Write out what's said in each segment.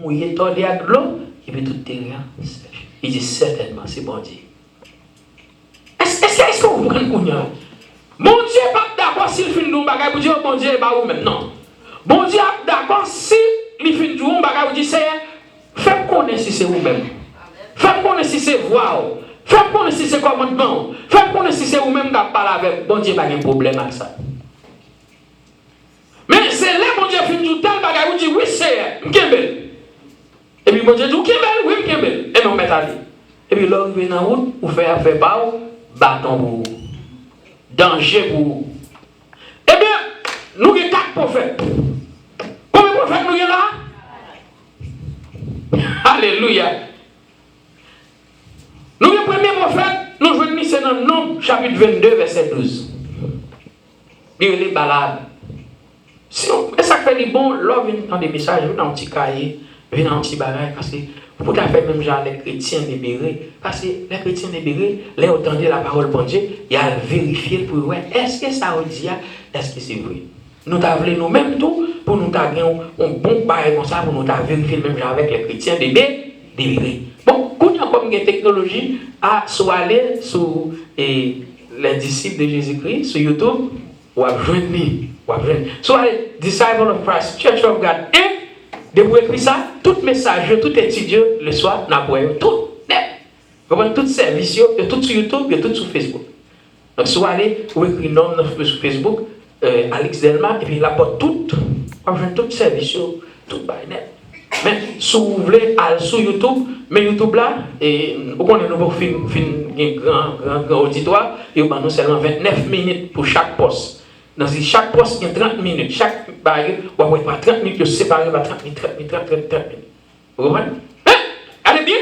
mouillé, tordé à de l'eau, et puis tout terrain sèche. Il dit certainement, c'est bon Dieu. Est-ce que vous comprenez? Bon Dieu n'est pas d'accord s'il fait nous bagage pour dire bon Dieu est pas ou même. Non. Bon Dieu est d'accord si il fait nous bagage pour dire c'est fais-moi connaître si c'est vous-même. Fais-moi connaître si c'est voix. Fais-moi connaître si c'est commandement. Fais-moi connaître si c'est vous-même qui parlez avec. Bon Dieu n'a pas de problème avec ça. Mais c'est là bon Dieu fait nous tel bagage pour dire oui c'est M'Kembel. Et puis bon Dieu dit M'Kembel, oui M'Kembel. Et nous met à lui. Et puis l'homme vient en route pour faire pas bâton pour danger pour vous. Eh bien, nous avons 4 prophètes. Combien de prophètes nous avons là? Alléluia. Nous avons le premier prophète, nous venons c'est dans Nombre, chapitre 22, verset 12. Il les balades. Si on, et ça fait les bons, l'homme vient dans des messages, vient dans un petit cahier, vient dans un petit bagage, parce que pour faire même genre les chrétiens libérés, parce que les chrétiens libérés, les entendent la parole de Dieu, il y a vérifié pour voir est-ce que ça veut dire, est-ce que c'est vrai. Nous avons nous-mêmes tout pour nous avoir un bon bail comme ça, pour nous vérifier même genre avec les chrétiens libérés. Bon, quand il y a comme une technologie à soit aller sur les disciples de Jésus-Christ sur YouTube, ou à joindre. Soit les disciples of Christ, Church of God, et de vous écrire ça, tout message, tout étudiant le soir, n'a pas tout net. Vous comprenez, tout service, tout sur YouTube, et tout sur Facebook. Donc, soit aller, vous écrivez nom sur Facebook, Alex Delma, et puis là, pour tout service, tout net. Mais si vous voulez aller sur YouTube, mais YouTube là, et vous connaissez nous film un grand auditoire, et vous avez seulement 29 minutes pour chaque poste. Dans chaque poste, il y a 30 minutes. Chaque bague, on va avoir 30 minutes, séparé par 30 minutes. Vous comprenez? Allez bien,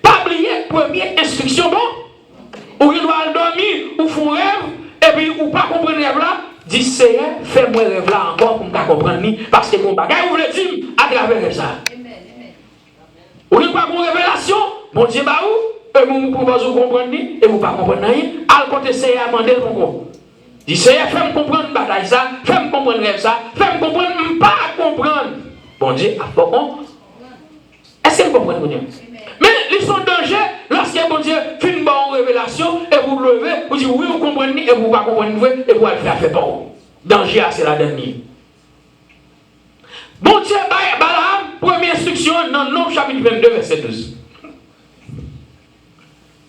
pas oublier, première instruction, bon, ou il doit dormir, ou font rêve, et puis, ou pas comprendre rêve là, dit Seigneur, fais-moi rêve là encore pour me comprendre, parce que mon bagage, vous le dites à travers ça. Ou il pas une révélation, mon Dieu, bah où, et vous pouvez vous comprendre, et vous pas comprendre rien, à côté Seigneur, demandez mon dit Seigneur, fais-moi comprendre bataille ça, fais-moi comprendre rêve ça, fais-moi comprendre, pas comprendre. Bon Dieu, à fond. Est-ce que vous comprenez, mon Dieu? Mais ils sont en danger lorsque bon Dieu fait une bonne révélation et vous levez, vous dites oui, vous comprenez, et vous ne comprenez pas, et vous allez faire bon. Danger, c'est la dernière. Bon Dieu, Balaam, première instruction dans Nombre chapitre 22, verset 12.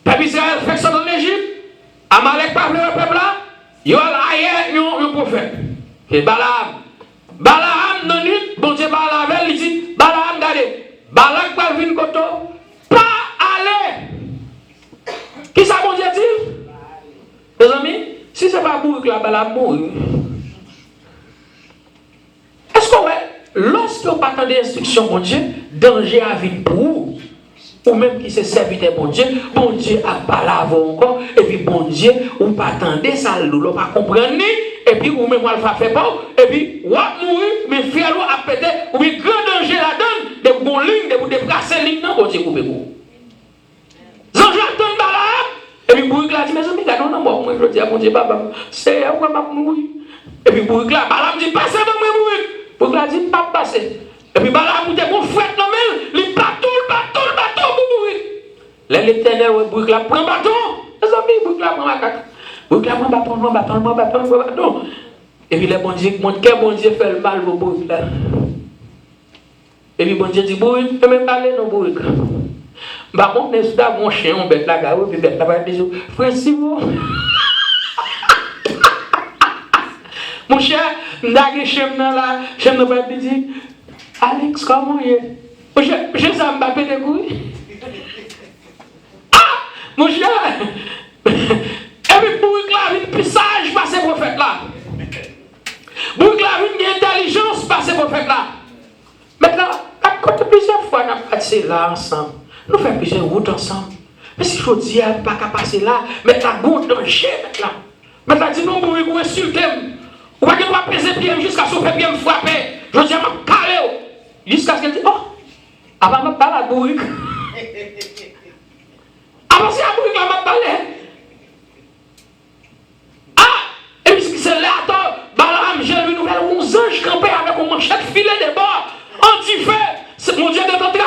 Peuple Israël fait ça dans l'Égypte, Amalek parle le peuple là. Il y a un prophète. Et Balaam, dans nuit, bon Dieu, Balaam, il dit, Balaam, regardez, Balaam va venir koto, pas aller. Qui ça, bon Dieu, dit? Les amis, si ce n'est pas pour que la Balaam mourir, est-ce que, lorsque vous pas attendez instruction, mon Dieu, danger à venir pour vous? Ou même qui se serviteur bon Dieu a parlé avant encore, et puis bon Dieu, ou pas attendre ça, ou pas comprendre, et puis ou même on va faire pas, et puis ou va mourir, mais faire l'eau à péter, ou bien grand danger la donne, de bonnes lignes, de vous déplacer ligne, non, bon Dieu, coupez vous. Zange attend Balaam, et puis Bourg là dit, mes amis, regardez, non, moi, je dis à mon Dieu, papa, c'est à moi, je mourir. Et puis Bourg là, Balaam dit, passez, moi, mourir. Bourg là dit, pas passer. Et puis Balaam dit, mon frère, non, mais, il bateau, pour mourir. L'Éternel, Bourg là, prend bâton. Les amis, Bourg là, prend macaque. Bourg là, prend bâton. Et puis, bon Dieu fait le mal pour Bourg là. Et puis, bon Dieu dit, Bourg, je ne vais pas aller dans Bourg. Par contre, les soldats, mon chien, on bête là, puis bête là, puis frère, si vous. Mon cher, je suis là, je ne vais pas dire, Alex, comment il est? Je sais Mbappé de couilles. Ah, mon cher. Et puis pour éclairer une puissage par ces prophètes là. Pour éclairer une intelligence par ces prophètes là. Maintenant, quand plusieurs fois nous avons passé là ensemble, nous faisons plusieurs routes ensemble. Mais si je dis, elle ne pas passer là, mais la goutte danger maintenant. Maintenant, dis non, vous pouvez insulter. Ou pas que vous peser pied jusqu'à ce que vous me frapper. Je dis, je vais me caler. Jusqu'à ce qu'elle dise, oh. Avant de parler à Bourg. Avant de Bourg, elle m'a parlé. Ah! Et puis c'est là, Balaam, j'ai vu une nouvelle, 11 anges campés avec une manchette filet de bord. Anti-fait. Mon Dieu est en train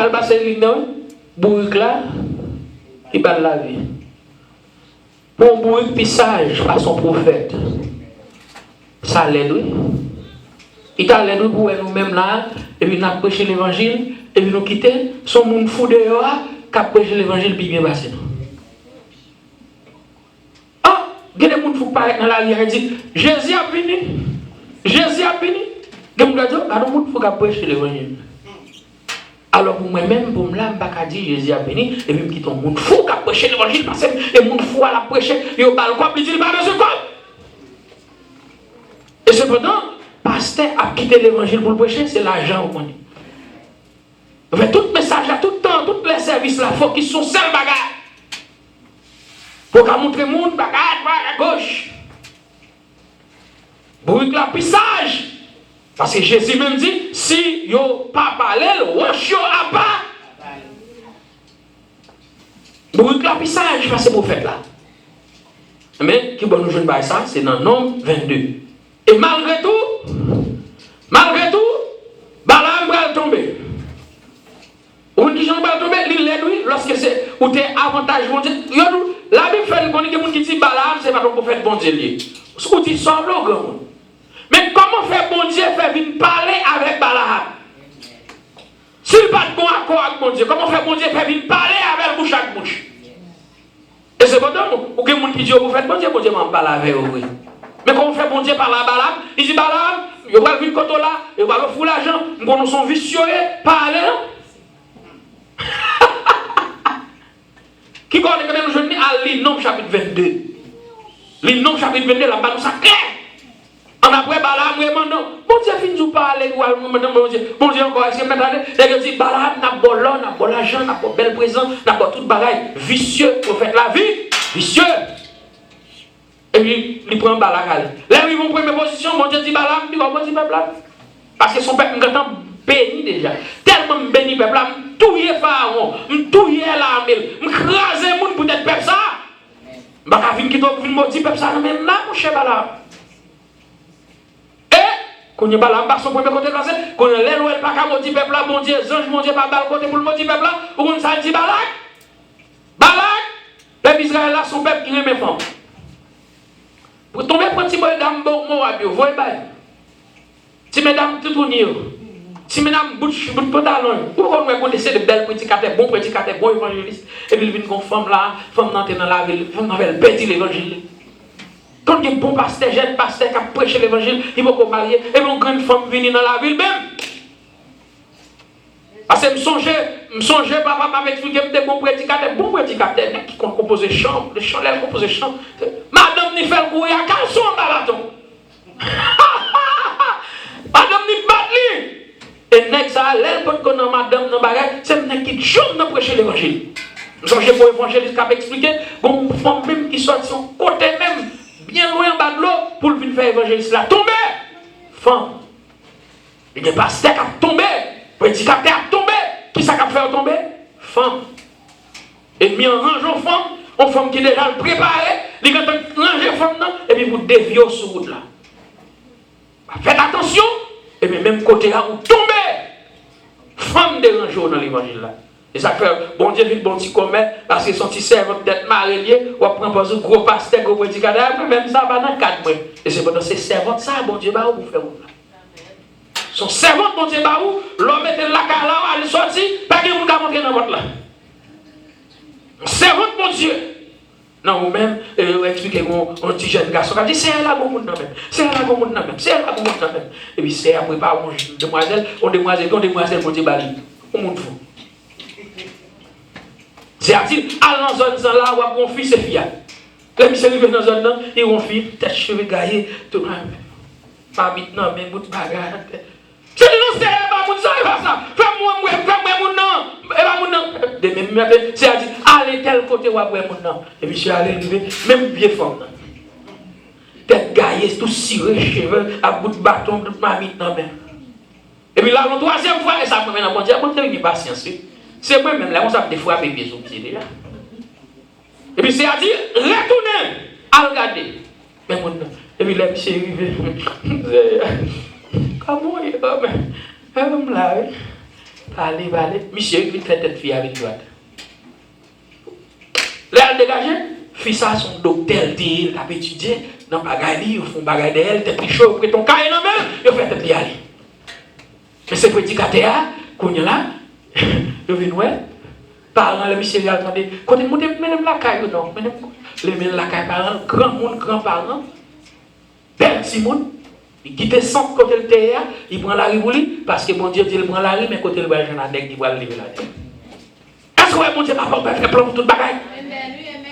mal passé l'ignorant, bourrique là, il bat la vie. Pour bourrique pissage par son prophète, ça l'aide, oui. Il t'a l'aide pour nous-mêmes là, et puis nous avons prêché l'évangile, et puis nous quitter, son monde fou dehors, qui a prêché l'évangile, puis bien passé. Ah, il y a des gens qui font paraître dans la ligne et disent Jésus a venu. Jésus a venu. Il y a des gens qui font prêcher l'évangile. Alors pour moi-même, pour moi, je ne peux pas dire Jésus a venu, et puis je quitte un monde fou qui a prêché l'évangile, parce que le monde fou a prêché, il y a pas le quoi, il dit pas de ce quoi. Et cependant, le pasteur a quitté l'évangile pour le prêcher, c'est l'argent au monde. Mais tout message, tout le temps, tous les services là, il faut qu'ils soient seuls bagarres. Pour qu'on montre le monde, bagarre, à gauche. Bruit la pissage. Parce que Jésus même dit, si yo pas parlé, wash yo a pas. Bruit la pissage, parce que c'est prophète là. Mais, qui bon nous jouer ça, c'est dans Nombre 22. Et malgré tout, Balaam va tomber. Ou qui j'en va tomber, il l'aide, oui, lorsque c'est, ou t'es avantage, bon Dieu. La Bible fait qu'on dit que qui dit Balaam, c'est pas ton prophète bon Dieu. Ou dit sauve le grand. Mais comment faire bon Dieu faire venir parler avec Balaam? S'il pas de bon accord avec bon Dieu, comment faire bon Dieu faire venir parler avec bouche à bouche? Et c'est bon, ou que mon qui dit au prophète, bon Dieu m'en parle avec vous. Mais comment faire bon Dieu parler à Balaam? Il dit Balaam, il va venir côté là, il va le foutre l'argent, nous sommes vicieux, parler. Qui connaît quand même je dis à l'Innom chapitre 22. L'Innom chapitre 22, là-bas, nous ça clair. En après, Balaam, non. Bon Dieu, finit de parler, bon Dieu, encore, est-ce que maintenant, il dit, Balaam, n'a pas l'argent, n'a pas bel présent, n'a pas tout bagaille. Vicieux, prophète la vie, vicieux. Et puis, il prend Balaam. Là, ils vont prendre position, bon Dieu dit, Balaam, il va dire, peuple. Parce que son peuple, nous béni déjà. Tellement béni, peuple, tout y est pharaon, tout y est l'armée, m'craser les gens pour être peuple ça. Bah, quand vient qui doit venir maudire peuple ça, même là, mon cher Balaam. Quand il Balaam par son premier côté classé, quand il est loin, pas qu'à maudire peuple là, bon Dieu, ange, mon Dieu, pas bal côté pour le maudire peuple là, ou on ça dit Balak. Peuple Israël là, son peuple qui aime mes femmes. Pour tomber pour petit boy dame bon Moab, vous voyez pas. Si mesdames tout tourner. Si mesdames bout pantalon, pourquoi nous connaissons de belles prédicateurs, bons prédicateurs, bons évangélistes, et puis ils viennent comme femme là, femme dans la ville, femme dans elle petit l'évangile. Quand il y a un bon pasteur, jeune pasteur qui a prêché l'évangile, il va se marier, et puis une grande femme venir dans la ville même. Parce que je me songeais, papa m'a expliqué des bons prédicateurs, qui composent chant, les chants, les composent chant. Madame n'y fait le bruit à calçon dans la bâton. Madame n'y bat lui. Et nèg ça, l'aile pour qu'on a madame dans bagage, c'est nèg qui joue dans prêcher l'évangile. Nous sommes pour évangéliste qui a expliqué, bon femme même qui soit son côté même, bien loin en bas de l'eau, pour venir faire évangéliste là, tomber. Femme. Il n'y a pas pasteur qui a tombé, prédicateur a tombé. Qui ça qui a fait tomber? Femme. Et mis en range aux femmes, aux femmes qui déjà préparées, les gens qui ranger femme et puis vous déviez sur route là. Faites attention. Et puis même côté là, vous tombez. Femme dérangeante dans l'évangile là. Et ça fait, bon Dieu, vite bon petit commerce, parce que son petit servant d'être marié, ou après un gros pasteur, gros prédicateur, après même ça va dans 4 mois. Et c'est pendant ces servantes, ça, bon Dieu, bah, vous faire où là. Son servante, bon Dieu, bah, où, l'homme était là, car là, elle sortit, pas que vous avez montré dans votre là. Servante, bon Dieu. Non, ou même, expliquez un petit jeune garçon qui a dit, c'est là, bon monde, même. C'est là, bon monde, même. C'est là, bon monde, même. Et puis, c'est après, pas une demoiselle, bon Dieu, bali. On monde fou. C'est-à-dire, à dans zone là, où on fils et fille. Les monsieur arrivent dans zone là, et on fait tête cheveux gaillés, tout le monde. Pas vite, non, mais bout de bagarre. C'est non, c'est pas mon ça, ça. Fais-moi, non. Et pas mon non. De même, c'est-à-dire, allez tel côté où après mon non. Et puis, je suis allé lever, même bien fort. Tête gaillée, tout ciré, cheveux, à bout de bâton, bout de mamite, non, même. Et puis là, la troisième fois, et ça me met dans mon Dieu, mon Dieu, il patience. C'est moi-même là, on s'appelle des fois bébé c'est déjà. Et puis c'est à dire, retournez à regarder. Mais mon nom. Et puis là, monsieur arrivé. Comment il est? Allez, monsieur, il fait tête fille avec droite. Là, elle dégage, fils ça, son docteur, il a étudié, dans bagaille, ils font bagaille d'elle, tête plus chaud, pour ton cahier dans main, il fait tête aller. Mais c'est petit catéa, qu'on est là, il vient ouais, parlant, le monsieur, il a demandé, quand il monte, même la caille, non, même la caille, parents, grand monde, grands-parents, belle Simone. Il quitte sans côté le terre, il prend la rue pour lui, parce que mon Dieu dit il prend la rue, mais côté le voyage en il va lever la terre. Est-ce que mon Dieu va faire plan pour toute bagaille?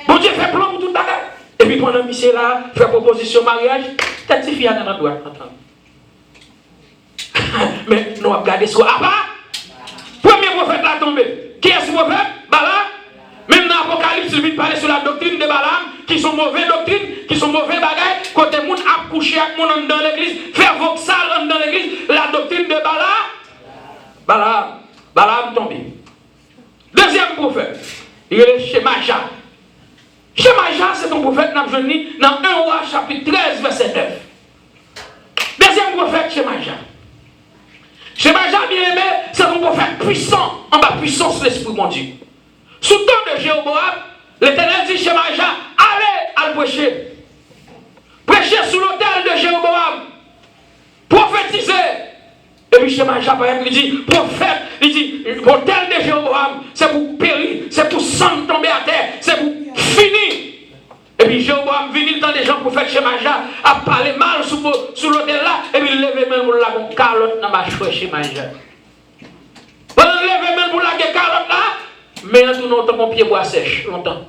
Mon Dieu fait plan pour toute bagaille. Et puis pendant que monsieur là, fait proposition de mariage, tête fille à la droite. Mais nous avons gardé sur Abba. Premier prophète là tombé. Qui est ce prophète? Balaam. Même dans l'Apocalypse, il parle sur la doctrine de Balaam, qui sont mauvaises doctrines, qui sont mauvais bagailles. Quand les gens ont couché avec les gens dans l'église, faire vos salles dans l'église, la doctrine de Balaam tombé. Deuxième prophète, il est Shemaja. Shemaja, c'est un prophète dans 1 Roi chapitre 13, verset 9. Deuxième prophète, Shemaja. Shemaja, bien aimé, c'est un prophète puissant, en bas puissance de l'Esprit mon Dieu. Sous le temps de Jéroboam, l'Éternel dit Shemaja, allez à le prêcher. Prêchez sous l'autel de Jéroboam. Prophétisez. Et puis Shemaja, par exemple, il dit, prophète, il dit, l'autel de Jéroboam, c'est pour périr, c'est pour sang tomber à terre, c'est pour finir. Et puis Jéroboam vient dans les gens, prophète Shemaja, a parlé mal sous l'autel là, et puis il lève même pour la calotte dans ma chouette Shemaja. Pendant il lève même pour la calotte là, mais en tout longtemps, mon pied boit sèche, longtemps.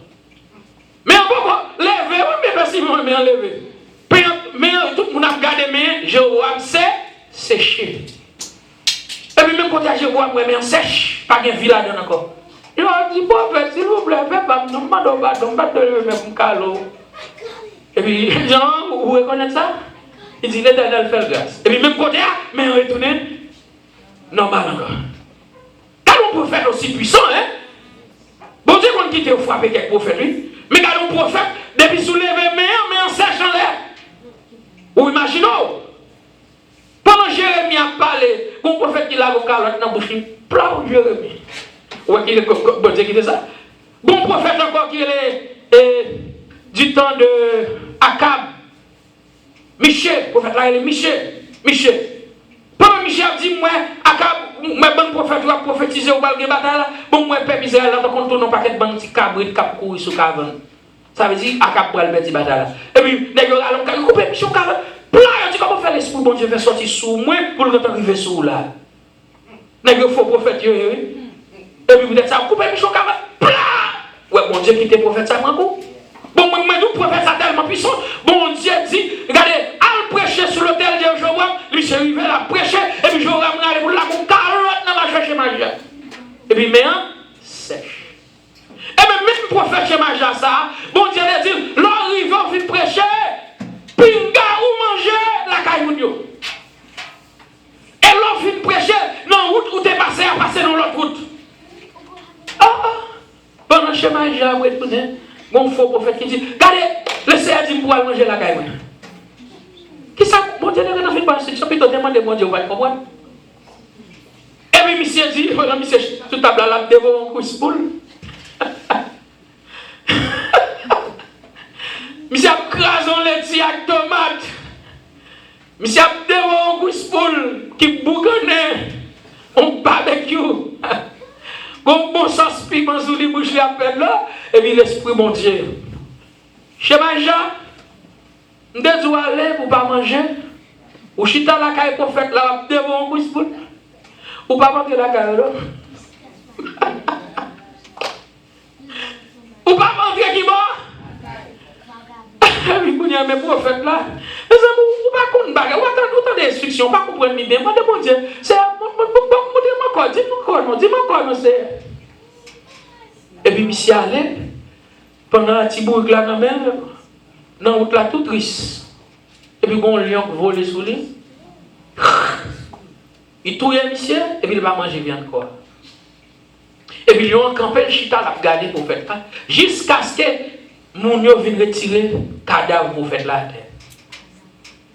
Mais en beaucoup, lever, oui, mais parce qu'il m'a enlevé. Mais tout le monde a gardé, mais Jéroboam c'est séché. Et puis même quand il y a Jéroboam, mais sèche, pas de village encore. Il a dit, prophète, s'il vous plaît, faites pas, non, pas de lever, mais pour calo. Et puis, Jean, vous reconnaissez ça? Il dit, l'Éternel fait grâce. Et puis même quand il y a, mais on retourne, normal encore. Quand on prophète aussi puissant, hein? Bon Dieu, qu'on quitte ou frapper quelques prophètes, oui. Mais quand on prophète, depuis soulever mais en sèche en l'air. Ou imaginez, pendant Jérémie a parlé, bon prophète qui l'a vocal dans la bouche, plein de Jérémie. Ou qui est bon Dieu qui dit ça? Bon prophète encore qui est du temps de Akab. Michel, prophète là, il est Michel. Pendant Michel dit, moi, Akab, moi, bon prophète, va prophétiser au bal de bataille, bon, moi, père misère, là, on tourne un paquet de bandes, cabrit, cap courir sur caverne. Ça veut dire, Akab pour le petit bataille. Et puis, les gars, allons couper Michel caverne. Là, il dit, comment faire l'esprit, bon Dieu, fait sortir sous moi, pour le temps arriver sous là. Les gars, faux prophète, oui. Et puis, vous êtes ça, couper Michel caverne. Ouais, bon Dieu, qui était prophète, ça prend coup. Bon, moi, nous, prophète, ça tellement puissant. Bon Dieu dit, regardez, al prêcher sur l'autel de Jéroboam, lui, c'est arrivé à prêcher, et puis Jéroboam, regardez, pour la carotte, dans la chercher magia. Et puis, mais, sèche. Et même prophète chez magia, ça, bon Dieu, il dit, l'arrivée, on vient prêcher, pinga ou manger la caillou. Et l'on vient prêcher, non, route où t'es passé, à passer dans l'autre route. Pendant chez magia, vous êtes bon faux prophète qui dit, regardez, laissez à dire pour aller manger la caille. Qui ça? Bon Dieu, on a fait une bonne instruction, puis on demande mon Dieu, vous allez comprendre. Et puis, monsieur dit, voilà, monsieur, tout table là, devant un coup de boule. Monsieur a crasé un laitier avec tomate. Monsieur a devant un coup de boule qui bougonne, un barbecue. Bon sens piment sous les bouches à peine là, et puis l'esprit mon Dieu. Chez Maja, nous devons aller pour ne pas manger. Ou chita la caille prophète là, devant un coup de boule. Ou pas manger la caille là. Ou pas manger qui mort. Et puis, vous avez mes prophètes là. Mais ça, vous pas qu'on bagarre. Vous attendez des instructions, pas comprendre bien. Moi, mon Dieu, c'est dis-moi quoi, c'est. Et puis, monsieur allait, pendant la petite bourg là, dans la route là, tout triste. Et puis, bon lion volé sous lui. Il touille monsieur, et puis il va manger viande quoi. Et puis, lion campé, le chita l'a regardé pour faire ça. Jusqu'à ce que mon lion vienne retirer le cadavre pour faire la terre.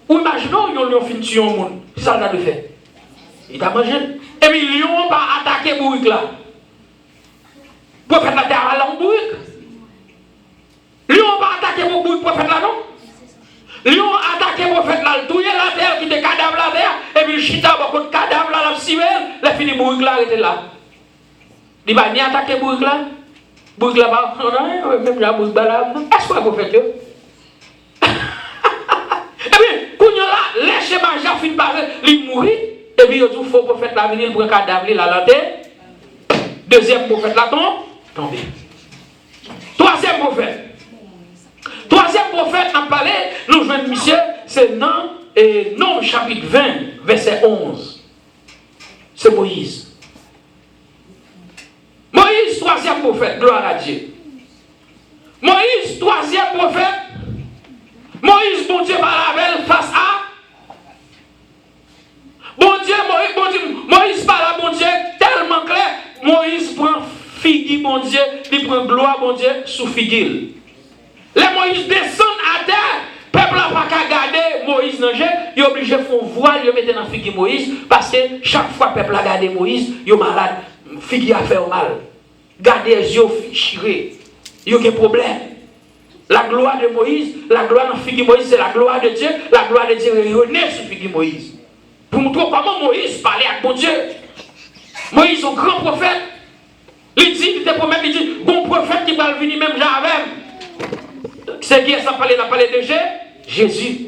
Ou imaginons, yon lion fin tuer un monde. C'est ça qu'on a fait. Il t'a mangé. Et puis, lion pas attaqué bourrique là. Prophète là, t'es à la bourrique. Lion pas attaqué bourrique, prophète là, non? Lion attaqué prophète là, tout la terre qui était cadavre la terre, et puis chita beaucoup de cadavres là, la civile, les fini bourrique là, était là. Il va ni attaquer bourrique là. Bourrique là, même la bourrique là, est-ce que le prophète yo? Et puis, quand là, les schémas, j'ai fini par il mourir, et puis il dit, faut prophète là venir pour un cadavre là, la terre. Deuxième prophète là, tombé. Troisième prophète. Troisième prophète en parlé, nous jouons monsieur, c'est Nom chapitre 20, verset 11. C'est Moïse. Moïse, troisième prophète, gloire à Dieu. Moïse, troisième prophète. Moïse, bon Dieu, par la belle face à. Bon Dieu, Moïse par la bon Dieu, tellement clair. Moïse prend figue, bon Dieu, il prend gloire, bon Dieu, sous figue. Les Moïse descend à terre, peuple n'a pas qu'à garder Moïse dans le jeu, il est obligé de faire voile, il mettre dans figue Moïse, parce que chaque fois que le peuple a gardé Moïse, il est malade, figue a fait mal. Gardez les yeux chirés, il y a un problème. La gloire de Moïse, la gloire dans figue Moïse, c'est la gloire de Dieu, la gloire de Dieu est sur figue Moïse. Pour montrer comment Moïse parlait avec mon Dieu. Moïse, un grand prophète, il dit, il te promet, il dit, bon prophète qui va venir même avec. C'est qui ça parlé de Jésus.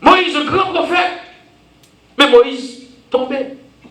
Moïse, un grand prophète. Mais Moïse tombé.